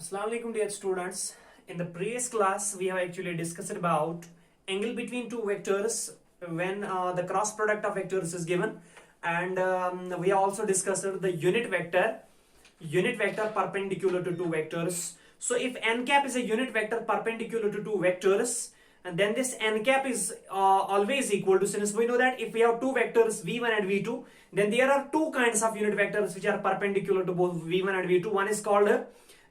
Assalamu alaikum dear students. In the previous class we have actually discussed about angle between two vectors when the cross product of vectors is given, and we have also discussed the unit vector perpendicular to two vectors. So if n cap is a unit vector perpendicular to two vectors, and then this n cap is always equal to, since we know that if we have two vectors v1 and v2, then there are two kinds of unit vectors which are perpendicular to both v1 and v2. One is called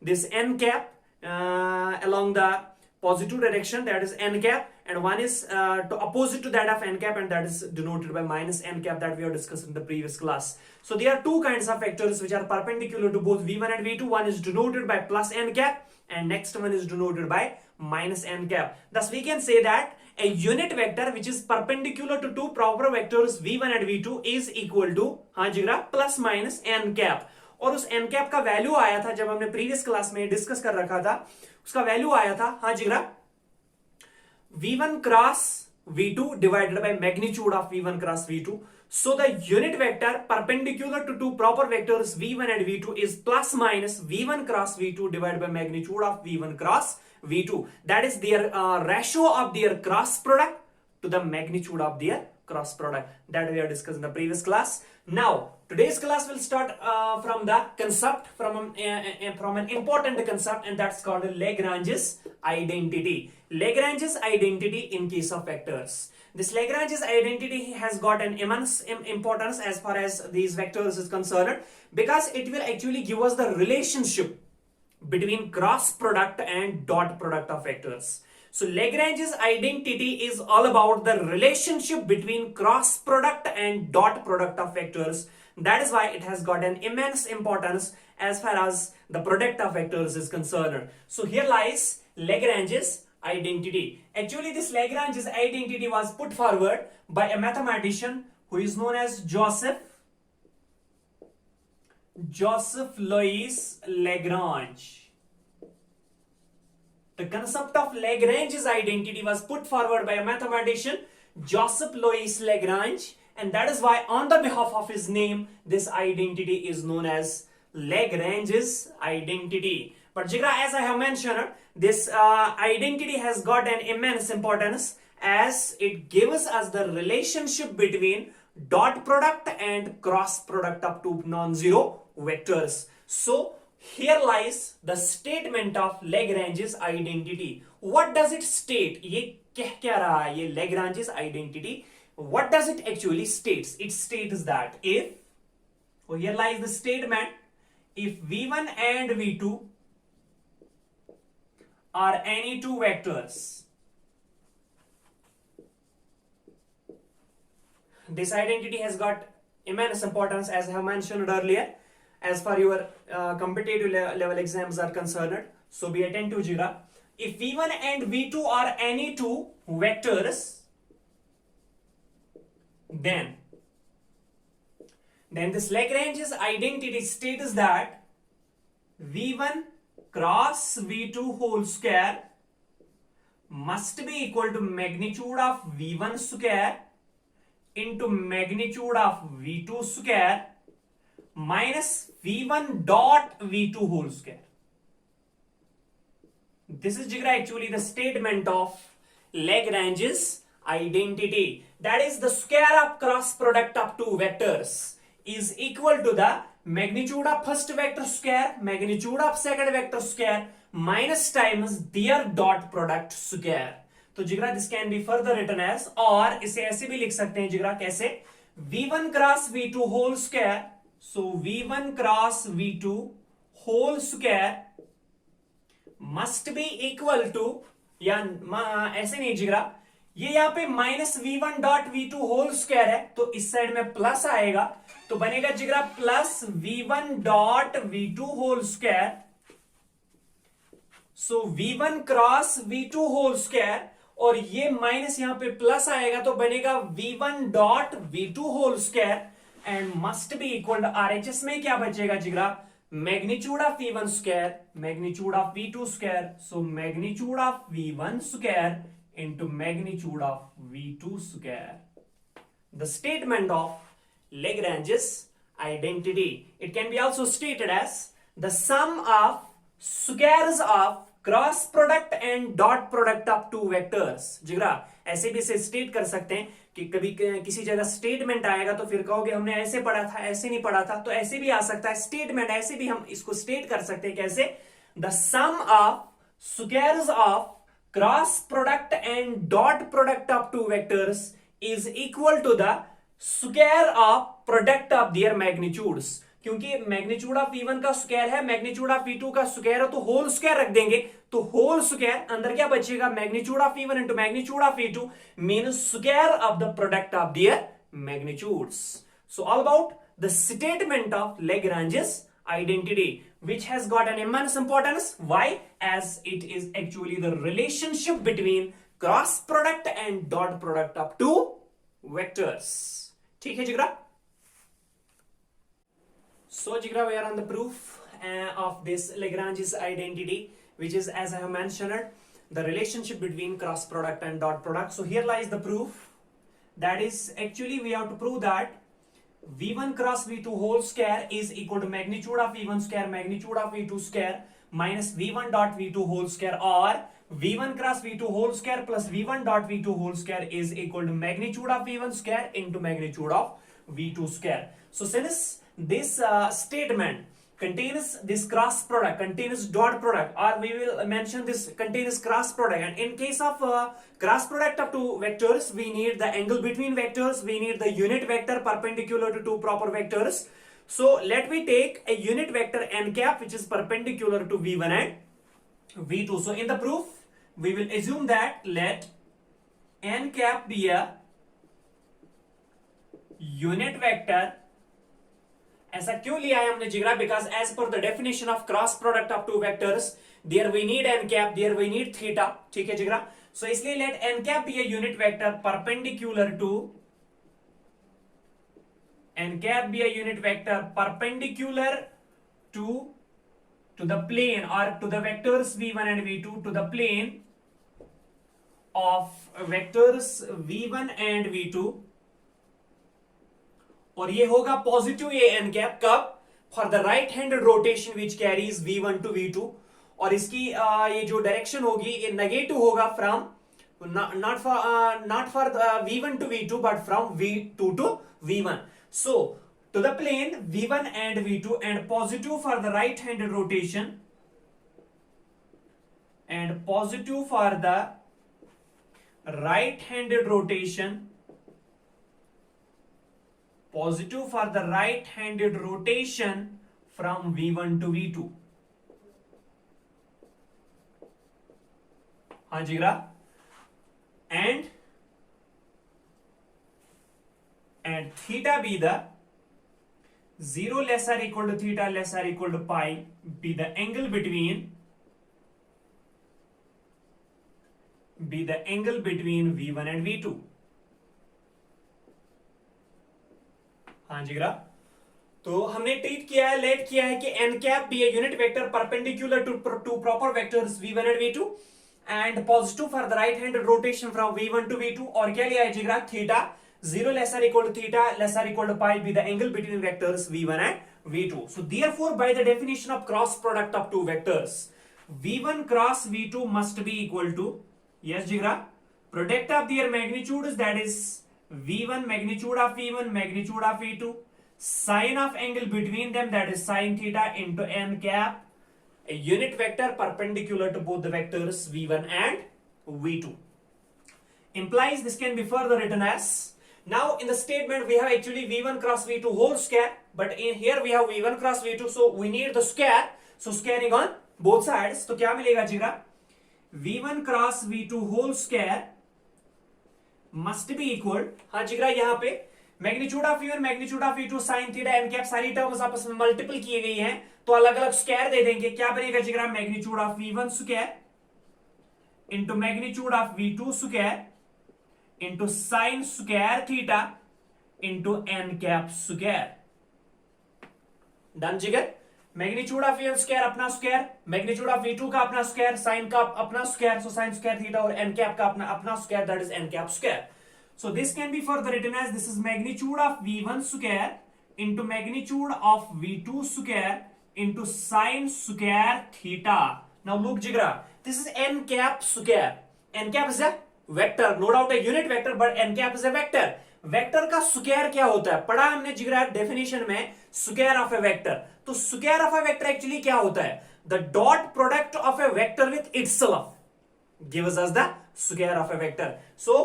this n cap along the positive direction, that is n cap, and one is to opposite to that of n cap, and that is denoted by minus n cap, that we have discussed in the previous class. So there are two kinds of vectors which are perpendicular to both v1 and v2. One is denoted by plus n cap and next one is denoted by minus n cap. Thus we can say that a unit vector which is perpendicular to two proper vectors v1 and v2 is equal to plus minus n cap. और उस n cap का value आया था, जब हमने previous class में discuss कर रखा था, उसका वैल्यू आया था v1 cross v2 divided by magnitude of v1 cross v2. So the unit vector perpendicular to two proper vectors v1 and v2 is plus minus v1 cross v2 divided by magnitude of v1 cross v2. That is their ratio of their cross product to the magnitude of their cross product, that we have discussed in the previous class. Now today's class will start from the concept, from an important concept, and that's called Lagrange's identity. Lagrange's identity in case of vectors. This Lagrange's identity has got an immense importance as far as these vectors is concerned, because it will actually give us the relationship between cross product and dot product of vectors. So Lagrange's identity is all about the relationship between cross product and dot product of vectors. That is why it has got an immense importance as far as the product of vectors is concerned. So here lies Lagrange's identity. Actually, this Lagrange's identity was put forward by a mathematician who is known as Joseph Louis Lagrange. The concept of Lagrange's identity was put forward by a mathematician, Joseph Louis Lagrange, and that is why on the behalf of his name, this identity is known as Lagrange's identity. But Jigra, as I have mentioned, this identity has got an immense importance as it gives us the relationship between dot product and cross product of two non-zero vectors. So here lies the statement of Lagrange's identity. What does it state? ये क्या रहा है ये Lagrange's identity? What does it actually states? It states that if, so here lies the statement, if v1 and v2 are any two vectors, this identity has got immense importance, as I have mentioned earlier, as far your competitive level exams are concerned. So be attentive, Jigra. If v1 and v2 are any two vectors, then this Lagrange's identity states that v1 cross v2 whole square must be equal to magnitude of v1 square into magnitude of v2 square minus v1 dot v2 whole square. This is Jigra actually the statement of Lagrange's identity. That is, the square of cross product of two vectors is equal to the magnitude of first vector square, magnitude of second vector square, minus times their dot product square. तो जिगरा this can be further written as, और इसे ऐसे भी लिख सकते हैं जिगरा, कैसे, v1 cross v2 whole square. So v1 cross v2 whole square must be equal to, या ऐसे नहीं जिगरा, ये यहाँ पे minus v1 dot v2 whole square है, तो इस साइड में प्लस आएगा, तो बनेगा जिगरा plus v1 dot v2 whole square. So v1 cross v2 whole square, और ये माइनस यहाँ पे प्लस आएगा, तो बनेगा v1 dot v2 whole square, and must be equal to RHS में क्या बचेगा जिगरा, magnitude of v1 square, magnitude of v2 square. So magnitude of v1 square into magnitude of v2 square. The statement of Lagrange's identity. It can be also stated as the sum of squares of cross product and dot product of two vectors. जिगरा ऐसे भी इसे state कर सकते हैं कि कभी किसी जगह स्टेटमेंट आएगा तो फिर कहोगे हमने ऐसे पढ़ा था, ऐसे नहीं पढ़ा था, तो ऐसे भी आ सकता है स्टेटमेंट, ऐसे भी हम इसको स्टेट कर सकते हैं। कैसे? The sum of squares of cross product and dot product of two vectors is equal to the square of product of their magnitudes. क्योंकि मैग्नीट्यूड ऑफ V1 का स्क्वायर है, मैग्नीट्यूड ऑफ V2 का square है, तो whole square रख देंगे, तो whole square अंदर क्या बचेगा? Magnitude of V1 into magnitude of V2 means square of the product of their magnitudes. So all about the statement of Lagrange's identity, which has got an immense importance. Why? As it is actually the relationship between cross product and dot product of two vectors. ठीक है जिगरा? So Jigra, we are on the proof of this Lagrange's identity, which is, as I have mentioned, the relationship between cross product and dot product. So here lies the proof. That is, actually we have to prove that V1 cross V2 whole square is equal to magnitude of V1 square magnitude of V2 square minus V1 dot V2 whole square, or V1 cross V2 whole square plus V1 dot V2 whole square is equal to magnitude of V1 square into magnitude of V2 square. So since this statement contains this cross product, contains dot product, or we will mention this contains cross product, and in case of cross product of two vectors, we need the angle between vectors, we need the unit vector perpendicular to two proper vectors. So let me take a unit vector n cap which is perpendicular to V1 and V2. So in the proof we will assume that let n cap be a unit vector. ऐसा क्यों लिया है हमने जिगरा? Because as per the definition of cross product of two vectors, there we need n cap, there we need theta. ठीक है जिगरा? So इसलिए let n cap be a unit vector perpendicular to, n cap be a unit vector perpendicular to the plane और to the vectors v1 and v2, to the plane of vectors v1 and v2, और ये होगा positive ये n cap कब? For the right handed rotation which carries V1 to V2, और इसकी ये जो डायरेक्शन होगी ये नेगेटिव होगा from not for V1 to V2 but from V2 to V1. So to the plane V1 and V2 and positive for the right handed rotation and positive for the right handed rotation, positive for the right handed rotation from V1 to V2. हाँ जिगरा? and theta be the 0 less or equal to theta less or equal to pi be the angle between V1 and V2. हाँ जिगरा? तो हमने treat किया है, late किया है कि n cap be a unit vector perpendicular to proper vectors V1 and V2 and positive for the right handed rotation from V1 to V2, और क्या लिया है जिगरा? Theta 0 less or equal to theta less or equal to pi be the angle between vectors V1 and V2. So therefore by the definition of cross product of two vectors, V1 cross V2 must be equal to, yes jigra, product of their magnitudes, that is V1 magnitude of V1 magnitude of V2, sine of angle between them, that is sine theta into n cap, a unit vector perpendicular to both the vectors V1 and V2. Implies this can be further written as, now in the statement we have actually V1 cross V2 whole square, but in here we have V1 cross V2, so we need the square, so squaring on both sides. तो क्या मिलेगा जिगरा? V1 cross V2 whole square must be equal, हाँ जिगरा यहाँ पे magnitude of V1 magnitude of V2 sine theta n cap सारी terms आपस में मल्टीपल किए गई हैं, तो अलग अलग स्क्वायर दे देंगे। क्या बनेगा जिगरा? Magnitude of V1 square into magnitude of V2 square into sine square theta into n cap square. Done जिगर? मैग्नीट्यूड ऑफ V1 स्क्वायर अपना स्क्वायर, मैग्नीट्यूड ऑफ V2 का अपना स्क्वायर, साइन का अपना square, so sine square theta, और n cap का अपना square, that is n cap square. So this can be further written as, this is magnitude of V1 square into magnitude of V2 square into sine square theta. Now look jigra, this is n cap square. N cap is a vector, no doubt a unit vector, but n cap is a vector. Vector का square क्या होता है, पढ़ा हमने जिगरा definition में, square of a vector. तो square of a vector actually क्या होता है, the dot product of a vector with itself gives us the square of a vector. So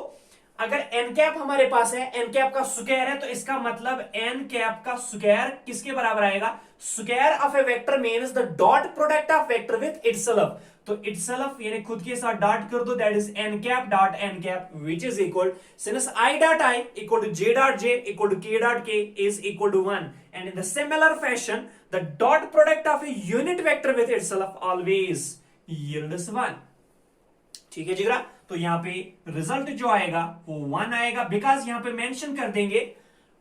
अगर एन कैप हमारे पास है, एन कैप का स्क्वायर है, तो इसका मतलब एन कैप का स्क्वायर किसके बराबर आएगा, square of a vector means the dot product of vector with itself. तो इटसेल्फ यानी खुद के साथ डॉट कर दो, that is n cap dot n cap which is equal, since i dot i equal to j dot j equal to k dot k is equal to 1, and in the similar fashion the dot product of a unit vector with itself always yields 1. ठीक है जिगरा, तो यहां पे result जो आएगा वो 1 आएगा, बिकॉज यहां पे मेंशन कर देंगे,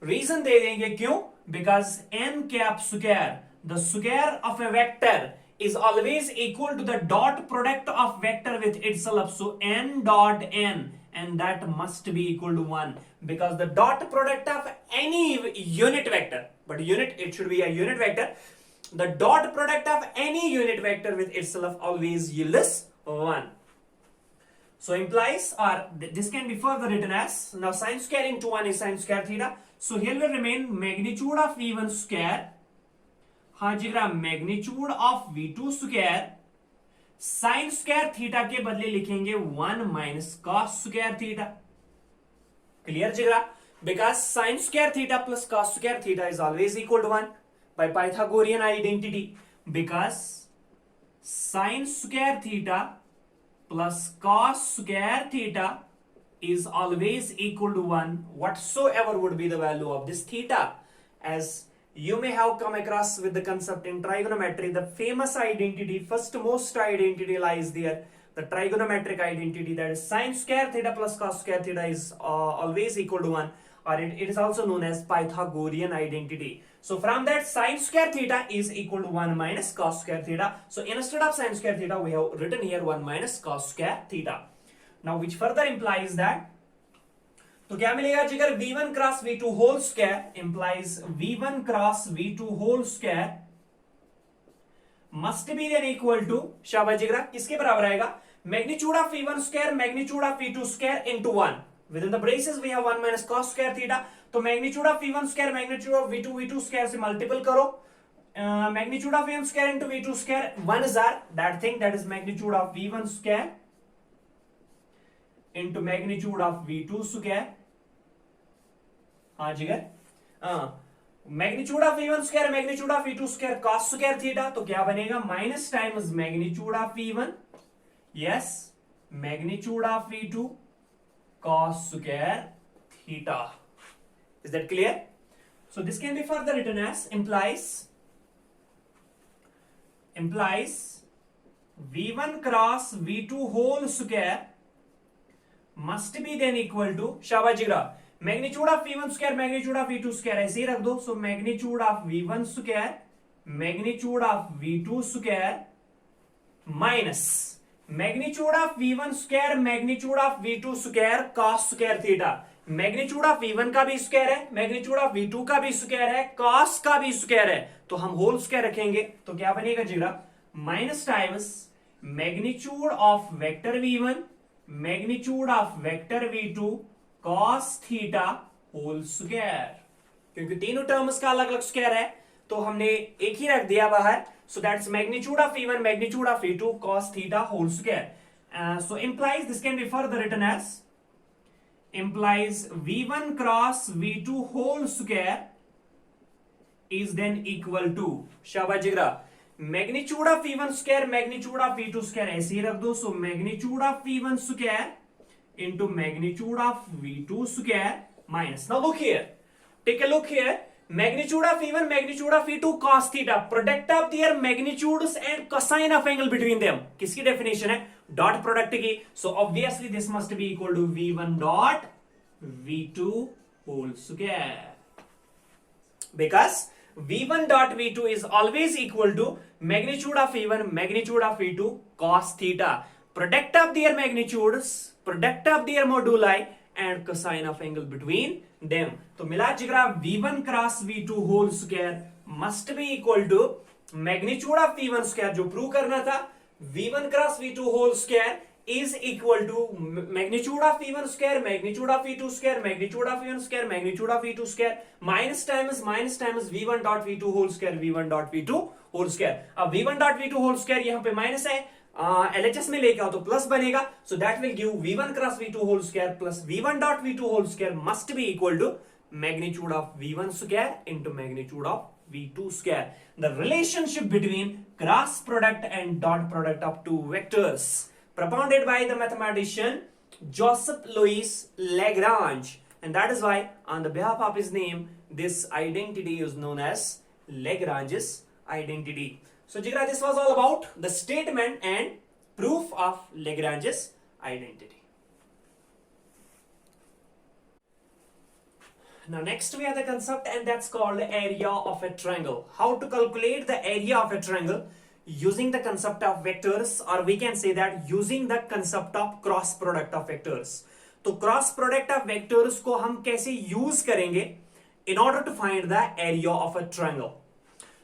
रीजन दे देंगे क्यों, because n cap square, the square of a vector is always equal to the dot product of vector with itself. So n dot n, and that must be equal to 1, because the dot product of any unit vector, but unit, it should be a unit vector, the dot product of any unit vector with itself always yields 1. So implies, or this can be further written as, now sine square into 1 is sine square theta, so here will remain magnitude of v1 square, हाँ जिगरा, magnitude of v2 square, sine square theta के बदले लिखेंगे 1 minus cos square theta. Clear जिगरा, because sine square theta plus cos square theta is always equal to 1 by Pythagorean identity, because sine square theta plus cos square theta is always equal to 1 whatsoever would be the value of this theta. As you may have come across with the concept in trigonometry, the famous identity, first most identity lies there, the trigonometric identity, that is sine square theta plus cos square theta is always equal to 1, or it is also known as Pythagorean identity. So from that, sine square theta is equal to 1 minus cos square theta. So instead of sine square theta, we have written here 1 minus cos square theta. Now which further implies that, तो क्या मिलेगा Jigar, v1 cross v2 whole square implies v1 cross v2 whole square must be then equal to, शाबाश जिगरा, किसके बराबर आएगा, magnitude of v1 square magnitude of v2 square into 1, within the braces we have 1 minus cos square theta. तो magnitude of v1 square magnitude of v2 square से multiple करो, magnitude of v1 square into v2 square 1 is that thing, that is magnitude of v1 square into magnitude of v2 square. हाँ जिगर, magnitude of v1 square magnitude of v2 square cos square theta, तो क्या बनेगा, minus times magnitude of v1, yes, magnitude of v2 cos square theta. Is that clear? So this can be further written as implies v1 cross v2 whole square must be then equal to, शाबाश जिगरा, magnitude of v1 square magnitude of v2 square ऐसे ही रख दो. So magnitude of v1 square magnitude of v2 square minus magnitude of v1 square magnitude of v2 square cos square theta. Magnitude of v1 का भी square है, magnitude of v2 का भी square है, cos का भी स्क्वायर है, तो हम होल स्क्वायर रखेंगे, तो क्या बनेगा जिगरा, minus times magnitude of vector v1 magnitude of vector v2 cos theta whole square. क्योंकि तीनों टर्म्स का अलग अलग स्क्वायर है, तो हमने एक ही रख दिया बाहर. So that's magnitude of v1 magnitude of v2 cos theta whole square. So implies, this can be further written as implies v1 cross v2 whole square is then equal to, शाबाश जिगरा, magnitude of v1 square magnitude of v2 square ऐसे ही रख दो. So magnitude of v1 square into magnitude of v2 square minus, now look here, take a look here, magnitude of v1 magnitude of v2 cos theta, product of their magnitudes and cosine of angle between them, किसकी definition है, dot product की. So obviously this must be equal to v1 dot v2 whole square, because v1 dot v2 is always equal to magnitude of v1 magnitude of v2 cos theta, product of their magnitudes, product of their moduli and cosine of angle between them. तो मिला Jigra v1 cross v2 whole square must be equal to magnitude of V1 square जो prove करना था, V1 cross V2 whole square is equal to magnitude of V1 square, magnitude of V2 square, magnitude of V1 square, magnitude of V2 square, minus times V1 dot V2 whole square, V1 dot V2 whole square. अब V1 dot V2 whole square यहाँ पे minus है, LHS में लेके आओ तो plus बनेगा, so that will give V1 cross V2 whole square plus V1 dot V2 whole square must be equal to magnitude of V1 square into magnitude of V2 square. The relationship between cross product and dot product of two vectors propounded by the mathematician Joseph Louis Lagrange, and that is why on the behalf of his name this identity is known as Lagrange's identity. So Jigra, this was all about the statement and proof of Lagrange's identity. Now next we have the concept, and that's called area of a triangle. How to calculate the area of a triangle using the concept of vectors, or we can say that using the concept of cross product of vectors. तो cross product of vectors को हम कैसे use करेंगे in order to find the area of a triangle.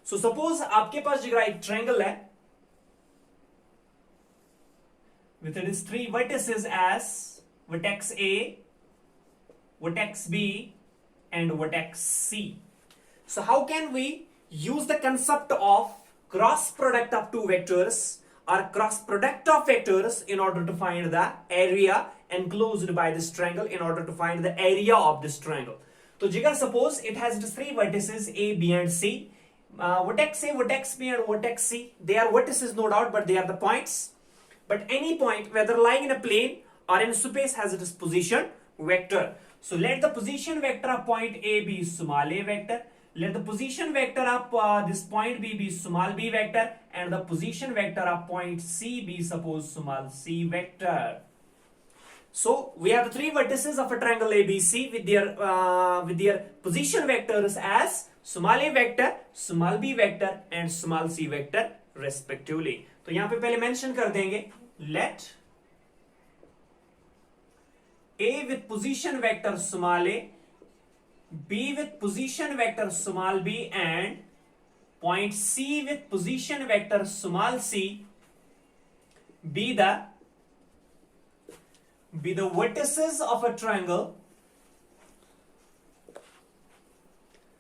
So suppose आपके पास जगह एक triangle है with its three vertices as vertex A, vertex B, and vertex C. So how can we use the concept of cross product of two vectors or cross product of vectors in order to find the area enclosed by this triangle, in order to find the area of this triangle? So Jigar, suppose it has its three vertices A, B and C. Vertex A, vertex B and vertex C, they are vertices no doubt, but they are the points. But any point whether lying in a plane or in space has its position vector. So let the position vector of point A be small a vector. Let the position vector of this point B be small b vector, and the position vector of point C be suppose small c vector. So we have the three vertices of a triangle ABC with their position vectors as small a vector, small b vector and small c vector respectively. तो यहां पे पहले mention कर देंगे let A with position vector small a, B with position vector small b and point C with position vector small c be the vertices of a triangle,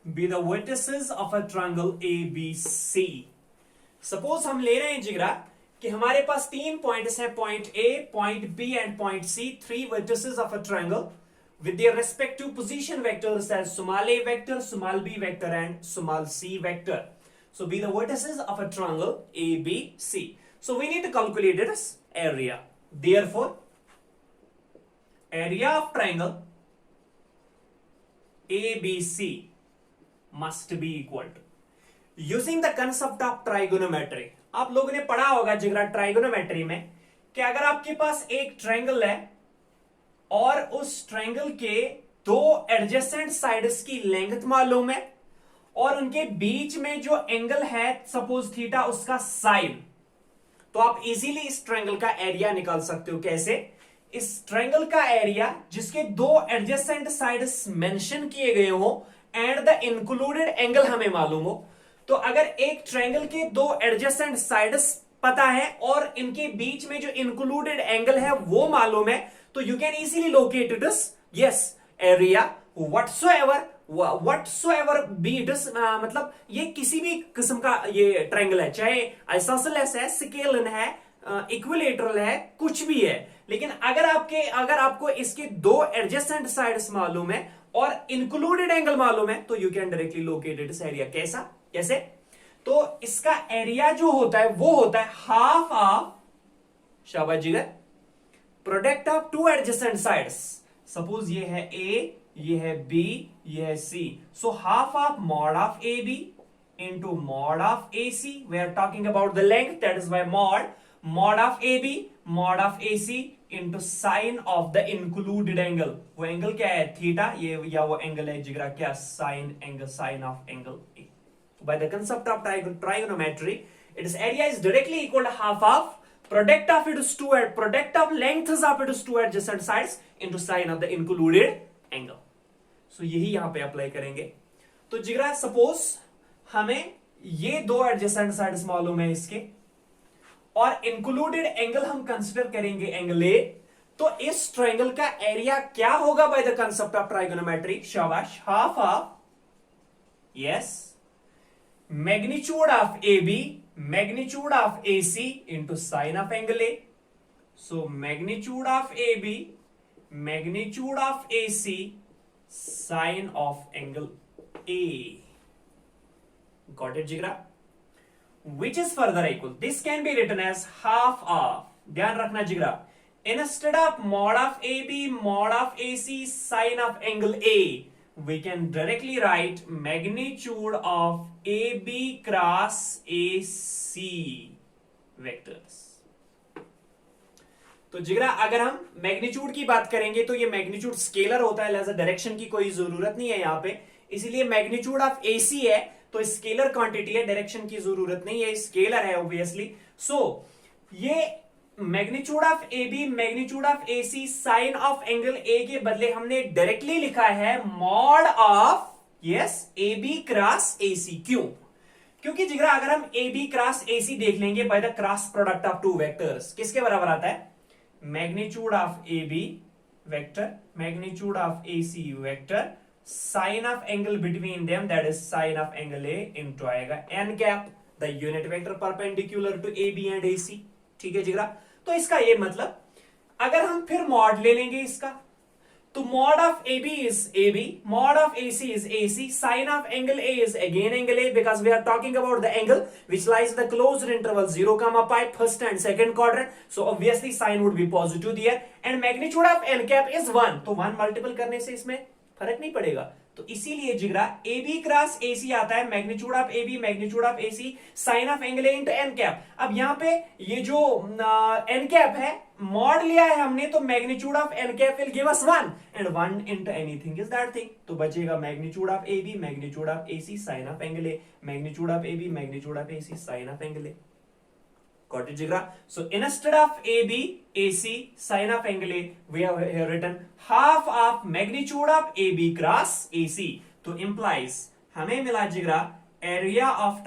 be the vertices of a triangle ABC. Suppose हम ले रहे हैं जिगरा कि हमारे पास तीन points हैं, point A, point B and point C, three vertices of a triangle with their respective position vectors as small a vector, small b vector and small c vector. So be the vertices of a triangle ABC. So we need to calculate its area. Therefore, area of triangle ABC must be equal to, using the concept of trigonometry. आप लोगों ने पढ़ा होगा जिगरा trigonometry में कि अगर आपके पास एक ट्रायंगल है और उस ट्रायंगल के दो एडजेसेंट साइड्स की लेंथ मालूम है और उनके बीच में जो एंगल है सपोज थीटा, उसका साइन, तो आप इजीली इस ट्रायंगल का एरिया निकाल सकते हो. कैसे? इस ट्रायंगल का एरिया जिसके दो एडजेसेंट साइड्स मेंशन किए गए हो एंड द इंक्लूडेड एंगल हमें मालूम हो. तो अगर एक ट्रायंगल के दो एडजेसेंट साइड्स पता है और इनके बीच में जो इंक्लूडेड एंगल है वो मालूम है, तो you can easily locate it is yes area whatsoever B it is. मतलब ये किसी भी किस्म का ये ट्रायंगल है, चाहे आइसोसेलेस है, स्केलन है, इक्विलेटरल है, कुछ भी है, लेकिन अगर आपको इसके दो एडजेसेंट साइड्स मालूम है और इंक्लूडेड एंगल मालूम है, तो you can directly locate it is area. कैसे? तो इसका एरिया जो होता है वो होता है हाफ ऑफ, शाबाश जी, product of two adjacent sides. Suppose ये है A, ये है B, ये है C. So half of mod of AB into mod of AC. We are talking about the length, that is why mod of AB, mod of AC into sine of the included angle. वो angle क्या है? Theta. ये या वो angle है जिगरा क्या? Sine angle, sine of angle A. By the concept of trigonometry, its area is directly equal to half of product of lengths of its two adjacent sides into sine of the included angle. So यही यहां पे apply करेंगे. तो जिगरा suppose हमें ये दो adjacent sides मालूम है इसके, और इंक्लूडेड एंगल हम कंसिडर करेंगे एंगल ए, तो इस ट्रायंगल का एरिया क्या होगा by the concept of trigonometry? शाबाश, half of, yes, magnitude of A B, magnitude of A C into sine of angle A. So magnitude of A B, magnitude of A C, sine of angle A. Got it जिगरा? Which is further equal, this can be written as half of, ध्यान रखना जिगरा, instead of mod of AB, mod of AC, sine of angle A, we can directly write magnitude of AB cross AC vectors. तो जिगरा अगर हम magnitude की बात करेंगे तो ये मैग्नीट्यूड स्केलर होता है, लिहाजा डायरेक्शन की कोई जरूरत नहीं है यहां पे, इसीलिए मैग्नीट्यूड ऑफ एसी है तो स्केलर क्वांटिटी है, डायरेक्शन की जरूरत नहीं है, स्केलर है ऑब्वियसली. सो ये magnitude of A B, magnitude of A C, sine of angle A के बदले हमने डायरेक्टली लिखा है mod of, yes, A B cross A C. क्यों? क्योंकि जिगरा अगर हम A B cross A C देख लेंगे by the cross product of two vectors, किसके बराबर आता है? Magnitude of A B vector, magnitude of A C vector, sine of angle between them that is sine of angle A into आएगा n cap, the unit vector perpendicular to A B and A C. ठीक है जिगरा? तो इसका ये मतलब, अगर हम फिर मॉड ले लेंगे इसका, तो mod of A b is a b, mod of A c is a C, sine of angle a is again angle a, because we are talking about the angle which lies the closed interval 0, pi, first and second quadrant, so obviously sine would be positive there, and magnitude of n cap is 1, तो 1 multiple करने से इसमें फर्क नहीं पड़ेगा. तो इसीलिए जिगरा A B cross A c आता है magnitude of A B, magnitude of A C, sine of angle a into n cap. अब यहां पे ये जो एन कैप है मॉड लिया है हमने, तो magnitude of n cap will give us 1 and 1 into anything is that thing. तो बचेगा magnitude of A B, magnitude of A C, sine of angle a, magnitude of A B, magnitude of A C, sine of angle a. Got it, Jigra? So instead of AB, AC, sine of angle A, we have here written half of magnitude of AB cross AC. तो implies हमें मिला जिगरा area of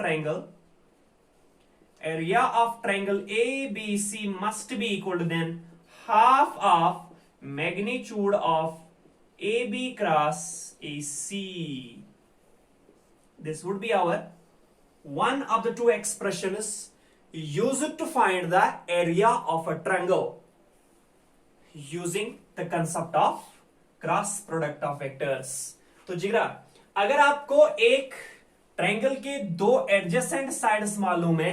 triangle ABC must be equal to then half of magnitude of AB cross AC. This would be our one of the two expressions used to find the area of a triangle using the concept of cross product of vectors. तो जिगरा अगर आपको एक triangle के दो adjacent sides मालूम है,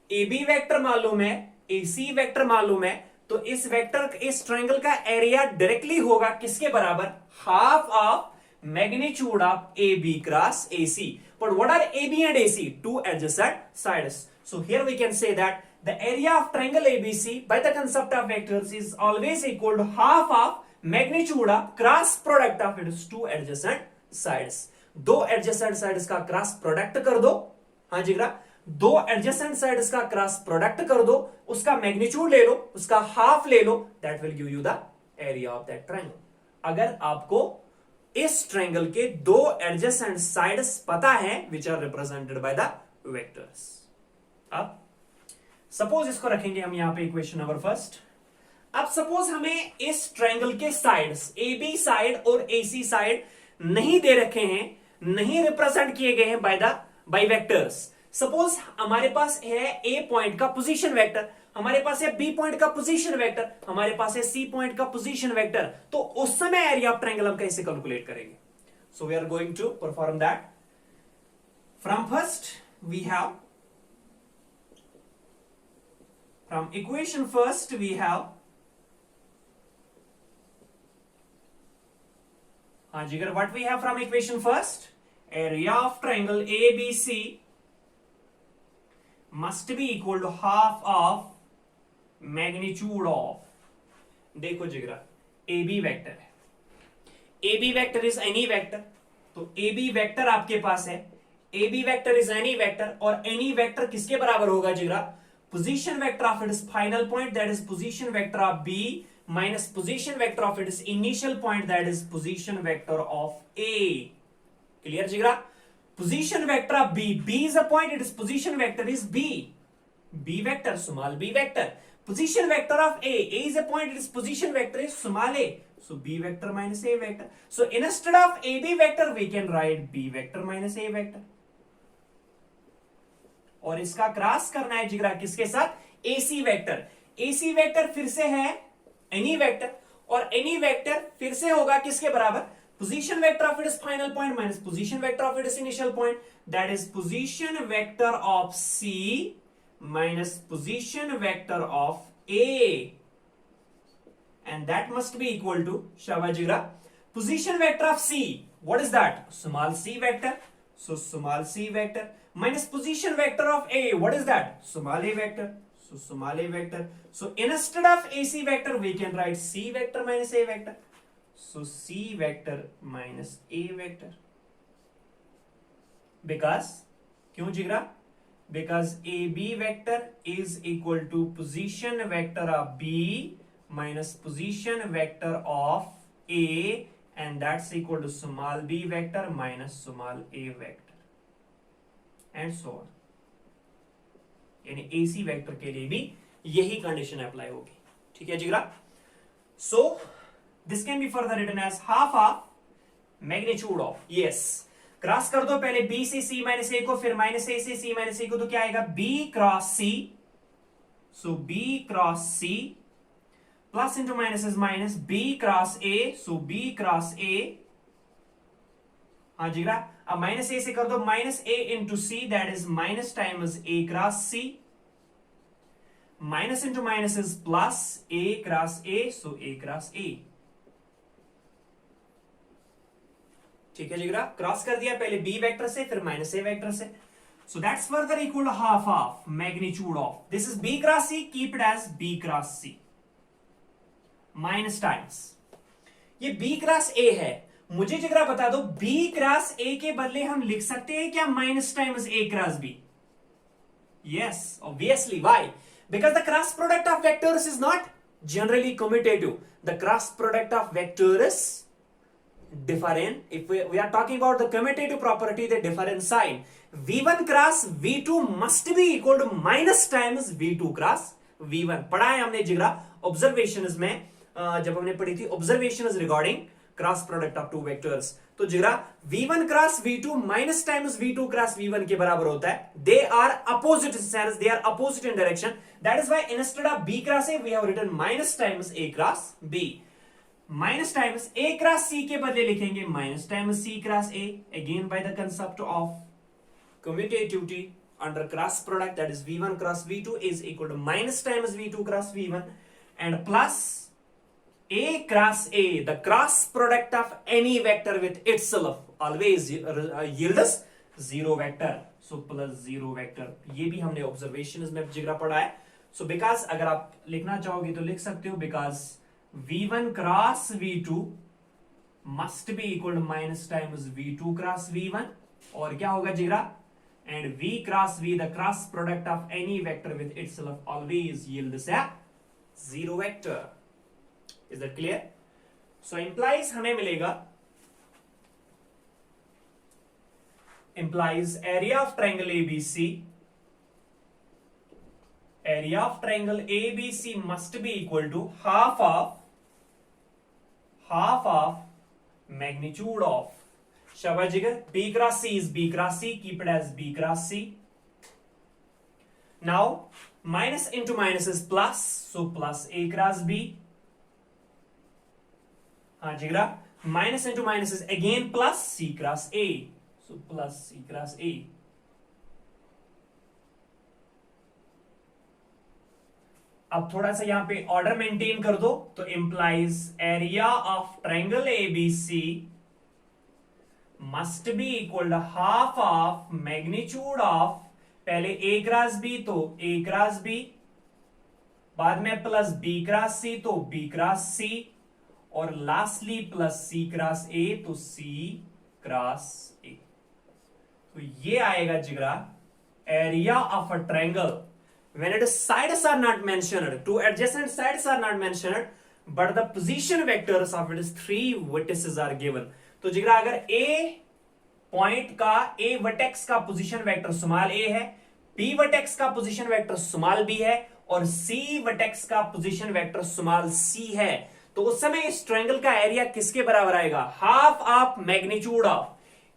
ए B vector मालूम है, ए सी वेक्टर मालूम है, तो इस वेक्टर, इस ट्रायंगल का एरिया डायरेक्टली होगा किसके बराबर? Half of magnitude of A B cross A c. But what are a B and A c? Two adjacent sides. So here we can say that the area of triangle ABC by the concept of vectors is always equal to half of magnitude of cross product of its two adjacent sides. दो adjacent sides का cross product कर दो, हाँ जिगरा, दो adjacent sides का cross product कर दो, उसका magnitude ले लो, उसका half ले लो, that will give you the area of that triangle. अगर आपको इस triangle के दो adjacent sides पता है which are represented by the vectors. अब सपोज इसको रखेंगे हम यहां पे इक्वेशन नंबर फर्स्ट. अब सपोज हमें इस ट्रायंगल के साइड्स ए बी साइड और ए सी साइड नहीं दे रखे हैं, नहीं रिप्रेजेंट किए गए हैं बाय वेक्टर्स. सपोज हमारे पास है ए पॉइंट का पोजीशन वेक्टर, हमारे पास है बी पॉइंट का पोजीशन वेक्टर, हमारे पास है सी पॉइंट का पोजीशन वेक्टर, तो उस समय एरिया ऑफ ट्रायंगल हम कैसे कैलकुलेट करेंगे? So we are going to perform that. From first we have, from equation first we have, हाँ जिगर, what we have from equation first? Area of triangle ABC must be equal to half of magnitude of, देखो जिगरा AB vector है, AB vector is any vector, तो AB vector आपके पास है, AB vector is any vector, और any vector किसके बराबर होगा जिगरा? Position vector of its final point, that is position vector of B, minus position vector of its initial point, that is position vector of A. Clear जिगरा? position vector of B is a point, its position vector is B vector, small b vector. Position vector of A is a point, its position vector is small a, so B vector minus A vector. So instead of AB vector we can write B vector minus A vector. और इसका cross करना है जिगरा किसके साथ, AC vector. AC vector फिर से है एनी वेक्टर, और एनी वेक्टर फिर से होगा किसके बराबर, position vector of its final point minus position vector of its initial point, that is position vector of C minus position vector of A, and that must be equal to Shavajigra position vector of C. What is that? Small c vector. So small c vector minus position vector of A. What is that? Small a vector. So small a vector. So instead of AC vector we can write C vector minus A vector. So C vector minus A vector. Because क्यों जिगरा? Because AB vector is equal to position vector of B minus position vector of A, and that's equal to small b vector minus small a vector, and so on. यानी AC vector के लिए भी यही condition apply होगी. ठीक है जिगरा? So this can be further written as half of magnitude of, yes, cross कर दो पहले B से C माइनस ए को, फिर माइनस ए से C माइनस ए को, तो क्या आएगा B cross C. So B cross C plus into minus is minus B cross A, so B cross A. हाँ जीरा, अब माइनस ए से कर दो minus A into C, that is minus times A cross C. Minus into minus is plus A cross A, so A cross A. ठीक है जिगरा, cross कर दिया पहले B वेक्टर से फिर माइनस A वेक्टर से. So that's further equal to half of magnitude of, this is B cross C, keep it as B cross C minus times ये B क्रॉस A है. मुझे जिगरा बता दो B क्रॉस A के बदले हम लिख सकते हैं क्या minus times A cross B? Yes obviously. Why? Because the cross product of vectors is not generally commutative. The cross product of vectors different. If we are talking about the commutative property, the different sign. V1 cross V2 must be equal to minus times V2 cross V1. पढ़ा है हमने जिगरा observations में, जब हमने पढ़ी थी observations regarding cross product of two vectors. तो जिगरा V1 cross V2 minus times V2 cross V1 के बराबर होता है. They are opposite sense, they are opposite in direction. That is why instead of B cross A we have written minus times A cross B. Minus times A cross C के बदले लिखेंगे minus times C cross A, again by the concept of commutativity under cross product, that is V1 cross V2 is equal to minus times V2 cross V1 and plus A cross A, the cross product of any vector with itself always yields zero vector. So plus zero vector. ये भी हमने observations में जिगरा पढ़ा है. So because अगर आप लिखना चाहोगे तो लिख सकते हो, because V1 cross V2 must be equal to minus times V2 cross V1, और क्या होगा जिगरा, and V cross V, the cross product of any vector with itself always yields a zero vector. Is that clear? So implies हमें मिलेगा, implies area of triangle ABC, area of triangle ABC must be equal to half of magnitude of, Shabajigar, B cross C is B cross C, keep it as B cross C. Now minus into minus is plus, so plus A cross B. हाँ जिगरा, minus into minus is again plus C cross A, so plus C cross A. अब थोड़ा सा यहां पे order maintain कर दो, तो implies area of triangle ABC must be equal to half of magnitude of, पहले A क्रॉस B तो A क्रॉस B, बाद में प्लस B क्रॉस C तो B क्रॉस C, और lastly plus C cross A तो C cross A. तो ये आएगा जिगरा area of a triangle when its sides are not mentioned, two adjacent sides are not mentioned, but the position vectors of its three vertices are given. तो जिगरा अगर A point का ए vertex का position vector small ए है, B vertex का position vector small B है और सी vertex का पोजीशन वेक्टर स्मॉल सी है, तो उस समय इस ट्रायंगल का एरिया किसके बराबर आएगा? हाफ ऑफ मैग्नीट्यूड ऑफ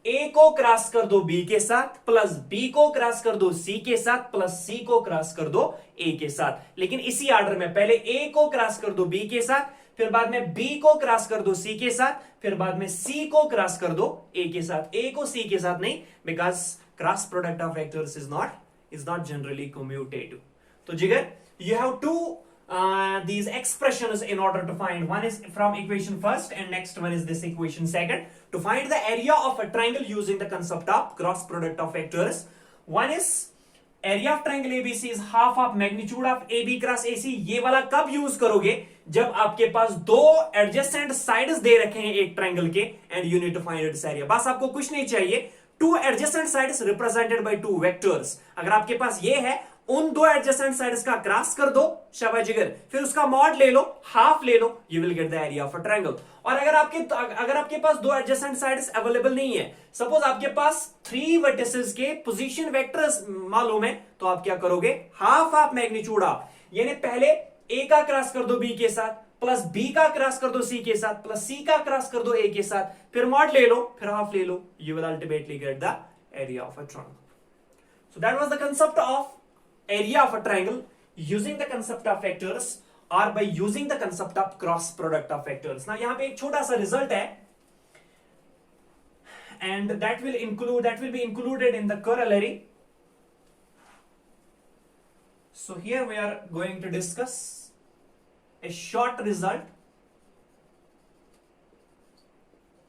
ए को क्रॉस कर दो बी के साथ, प्लस बी को क्रॉस कर दो सी के साथ, प्लस सी को क्रॉस कर दो ए के साथ। लेकिन इसी ऑर्डर में, पहले ए को क्रॉस कर दो बी के साथ, फिर बाद में बी को क्रॉस कर दो सी के साथ, फिर बाद में सी को क्रॉस कर दो ए के साथ। ए को सी के साथ नहीं, because cross product of vectors is not generally commutative. तो जिगर, you have two these expressions in order to find. One is from equation first and next one is this equation second. To find the area of a triangle using the concept of cross product of vectors, one is area of triangle ABC is half of magnitude of AB cross AC. ये वाला कब use करोगे? जब आपके पास दो adjacent sides दे रखे हैं एक ट्रायंगल के, and you need to find its area. बस आपको कुछ नहीं चाहिए, two adjacent sides represented by two vectors. अगर आपके पास ये है, उन दो एडजेसेंट साइड्स का क्रॉस कर दो, शाबाश जिगर, फिर उसका मॉड ले लो, हाफ ले लो, you will get the area of a triangle. और अगर आपके पास दो एडजेसेंट साइड्स अवेलेबल नहीं है, सपोज आपके पास 3 वर्टिसेस के पोजीशन वेक्टर्स मालूम है, तो आप क्या करोगे? हाफ ऑफ मैग्नीट्यूड ऑफ, यानी पहले ए का क्रॉस कर दो बी के साथ, प्लस बी का क्रॉस कर दो सी के साथ, प्लस सी का क्रॉस कर दो ए के साथ, फिर मॉड ले लो, फिर हाफ ले लो, you will ultimately get the area of a triangle. So that was the concept of area of a triangle using the concept of vectors or by using the concept of cross product of vectors. Now यहां पे एक छोटा सा result है, and that will be included in the corollary. So here we are going to discuss a short result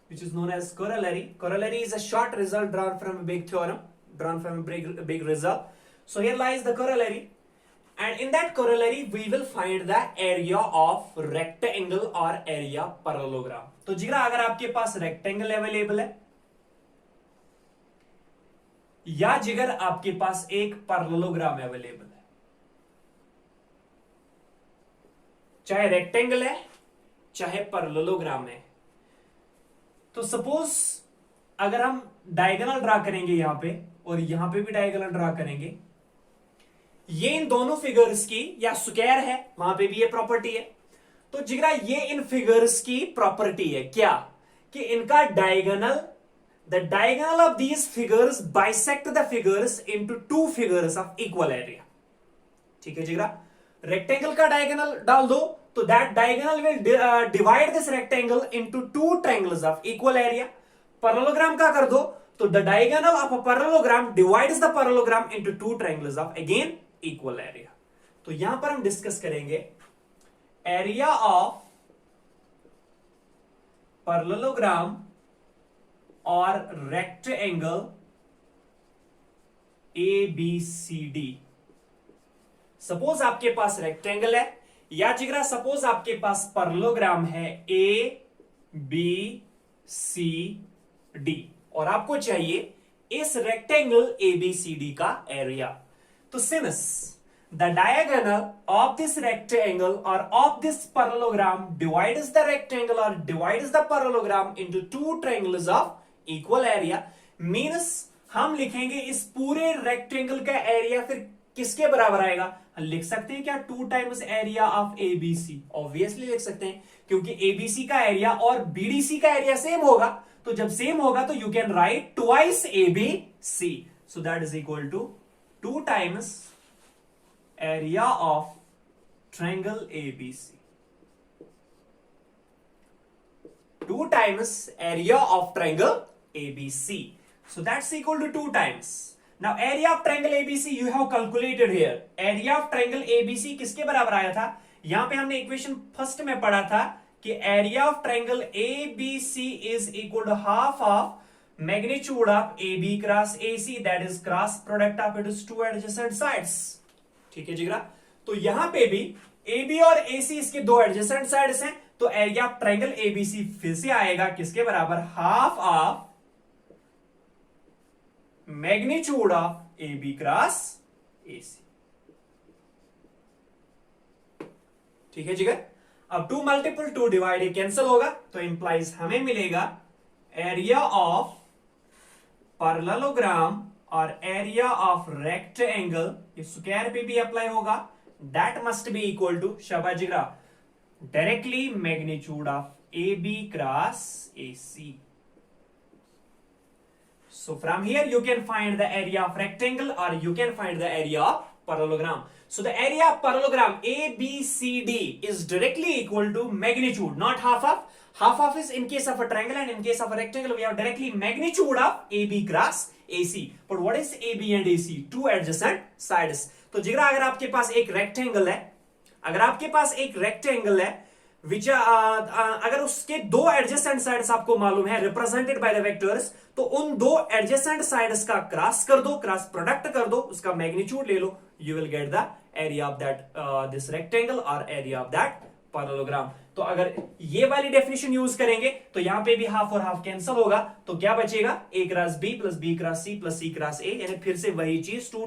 which is known as corollary. Corollary is a short result drawn from a big theorem, drawn from a big result. So here lies the corollary, and in that corollary we will find the area of rectangle or area parallelogram. तो जिगरा, अगर आपके पास rectangle available है या जिगर आपके पास एक parallelogram available है, चाहे रेक्टेंगल है चाहे पैरेललोग्राम है, तो सपोज अगर हम डायगोनल ड्रा करेंगे यहां पे और यहां पे भी डायगोनल ड्रा करेंगे, ये इन दोनों फिगर्स की, या स्क्वायर है वहां पे भी ये प्रॉपर्टी है, तो जिगरा ये इन फिगर्स की प्रॉपर्टी है क्या? कि इनका diagonal, the diagonal of these figures bisect the figures into two figures of equal area. ठीक है जिगरा, रेक्टेंगल का डायगोनल डाल दो तो that diagonal will divide this rectangle into two triangles of equal area. Parallelogram का कर दो तो the diagonal of a parallelogram divides the parallelogram into two triangles of again equal area. तो यहां पर हम डिस्कस करेंगे एरिया ऑफ पैरेललोग्राम और रेक्टेंगल ABCD। सपोज आपके पास रेक्टेंगल है, या जिगरा सपोज आपके पास पैरेललोग्राम है ABCD और आपको चाहिए इस रेक्टेंगल ABCD का एरिया। तो since the diagonal of this rectangle or of this parallelogram divides the rectangle or divides the parallelogram into two triangles of equal area, means हम लिखेंगे इस पूरे रेक्टेंगल का एरिया फिर किसके बराबर आएगा? लिख सकते हैं क्या? 2 times area of ABC। Obviously लिख सकते हैं, क्योंकि ABC का एरिया और BDC का एरिया सेम होगा, तो जब सेम होगा तो you can write twice ABC, so that is equal to 2 times area of triangle ABC. 2 times area of triangle ABC. So that's equal to 2 times. Now area of triangle ABC you have calculated here. Area of triangle ABC किसके बराबर आया था? यहां पे हमने equation first में पढ़ा था कि area of triangle ABC is equal to half of magnitude of AB cross AC, that is cross product of its two adjacent sides. ठीक है जिगरा, तो यहां पे भी AB और AC इसके दो एडजेसेंट साइड्स हैं, तो एरिया ऑफ ट्रायंगल ABC फिर से आएगा किसके बराबर? Half of magnitude of AB cross AC। ठीक है जिगर, अब 2 मल्टीपल 2 डिवाइड कैंसिल होगा, तो इंप्लाइज हमें मिलेगा area of parallelogram or area of rectangle, ये स्क्वायर पे भी अप्लाई होगा, that must be equal to, शाबाश जिगरा, directly magnitude of AB cross AC. So from here you can find the area of rectangle or you can find the area of parallelogram. So the area of parallelogram ABCD is directly equal to magnitude, not half of. Half of is in case of a triangle and in case of a rectangle we have directly magnitude of AB cross AC. But what is AB and AC? Two adjacent sides. तो जिगरा अगर आपके पास एक rectangle है, अगर आपके पास एक rectangle है विच अगर उसके दो एडजेसेंट साइड्स आपको मालूम है रिप्रेजेंटेड बाय द वेक्टर्स, तो उन दो एडजेसेंट साइड्स का क्रॉस कर दो, क्रॉस प्रोडक्ट कर दो, उसका मैग्नीट्यूड ले लो, you will get the area of that this rectangle और एरिया ऑफ दैट पैरेललोग्राम. तो अगर ये वाली डेफिनेशन यूज करेंगे तो यहां पे भी हाफ और हाफ कैंसिल होगा, तो क्या बचेगा, A cross B plus B cross C plus C cross A, यानी फिर से वही चीज टू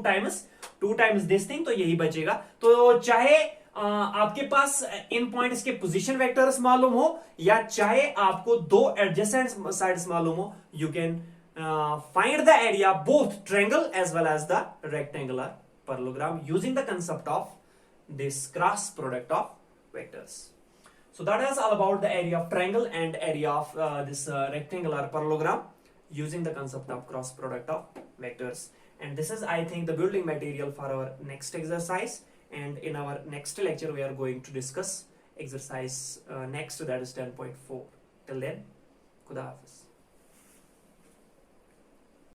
टाइम्स दिस थिंग, तो यही बचेगा. तो चाहे आपके पास इन पॉइंट्स के पोजीशन वेक्टर्स मालूम हो या चाहे आपको दो एडजेसेंट साइड्स मालूम हो, you can find the area both triangle as well as the rectangular parallelogram using the concept of this cross product of vectors. So that is all about the area of triangle and area of this rectangular parallelogram using the concept of cross product of vectors. And this is, I think, the building material for our next exercise. And in our next lecture, we are going to discuss exercise next, that is 10.4. Till then, Khuda Hafiz.